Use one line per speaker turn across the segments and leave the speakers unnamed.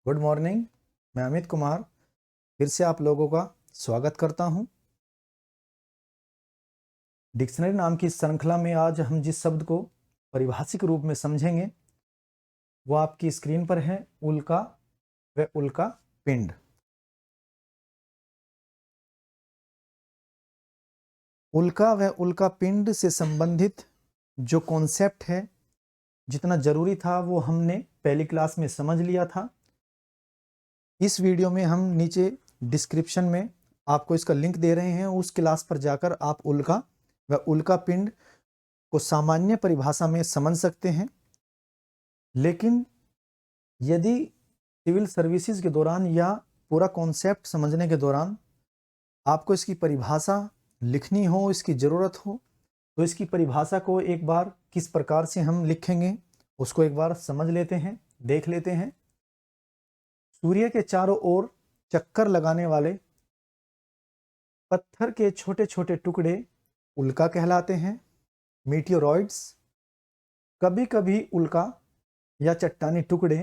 Good morning. मैं अमित कुमार फिर से आप लोगों का स्वागत करता हूं। डिक्शनरी नाम की श्रृंखला में आज हम जिस शब्द को परिभाषिक रूप में समझेंगे वो आपकी स्क्रीन पर है, उल्का व उल्का पिंड। उल्का व उल्का पिंड से संबंधित जो कॉन्सेप्ट है, जितना जरूरी था वो हमने पहली क्लास में समझ लिया था। इस वीडियो में हम नीचे डिस्क्रिप्शन में आपको इसका लिंक दे रहे हैं, उस क्लास पर जाकर आप उल्का व उल्का पिंड को सामान्य परिभाषा में समझ सकते हैं। लेकिन यदि सिविल सर्विसेज के दौरान या पूरा कॉन्सेप्ट समझने के दौरान आपको इसकी परिभाषा लिखनी हो, इसकी ज़रूरत हो, तो इसकी परिभाषा को एक बार किस प्रकार से हम लिखेंगे उसको एक बार समझ लेते हैं, देख लेते हैं। सूर्य के चारों ओर चक्कर लगाने वाले पत्थर के छोटे छोटे टुकड़े उल्का कहलाते हैं, मीटियोरॉइड्स। कभी कभी उल्का या चट्टानी टुकड़े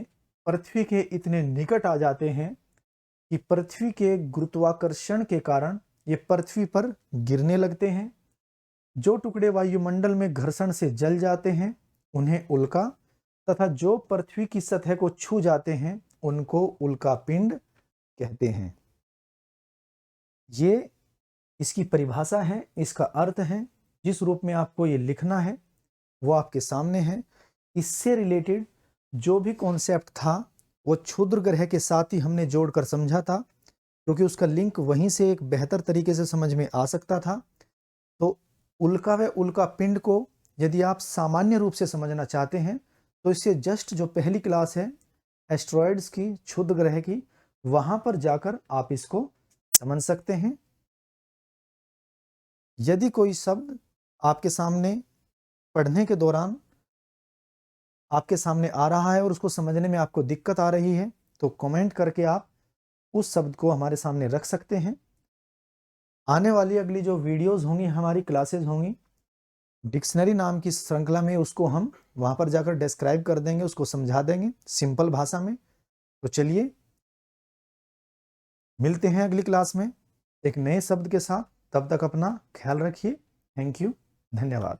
पृथ्वी के इतने निकट आ जाते हैं कि पृथ्वी के गुरुत्वाकर्षण के कारण ये पृथ्वी पर गिरने लगते हैं। जो टुकड़े वायुमंडल में घर्षण से जल जाते हैं उन्हें उल्का, तथा जो पृथ्वी की सतह को छू जाते हैं उनको उल्का पिंड कहते हैं। ये इसकी परिभाषा है, इसका अर्थ है। जिस रूप में आपको ये लिखना है वो आपके सामने है। इससे रिलेटेड जो भी कॉन्सेप्ट था वो क्षुद्र ग्रह के साथ ही हमने जोड़कर समझा था, क्योंकि उसका लिंक वहीं से एक बेहतर तरीके से समझ में आ सकता था। तो उल्का व उल्का पिंड को यदि आप सामान्य रूप से समझना चाहते हैं तो इससे जस्ट जो पहली क्लास है एस्ट्रॉयड्स की, क्षुद्र ग्रह की, वहां पर जाकर आप इसको समझ सकते हैं। यदि कोई शब्द आपके सामने पढ़ने के दौरान आपके सामने आ रहा है और उसको समझने में आपको दिक्कत आ रही है तो कमेंट करके आप उस शब्द को हमारे सामने रख सकते हैं। आने वाली अगली जो वीडियोस होंगी, हमारी क्लासेस होंगी डिक्शनरी नाम की श्रृंखला में, उसको हम वहां पर जाकर डिस्क्राइब कर देंगे, उसको समझा देंगे सिंपल भाषा में। तो चलिए मिलते हैं अगली क्लास में एक नए शब्द के साथ। तब तक अपना ख्याल रखिए। थैंक यू, धन्यवाद।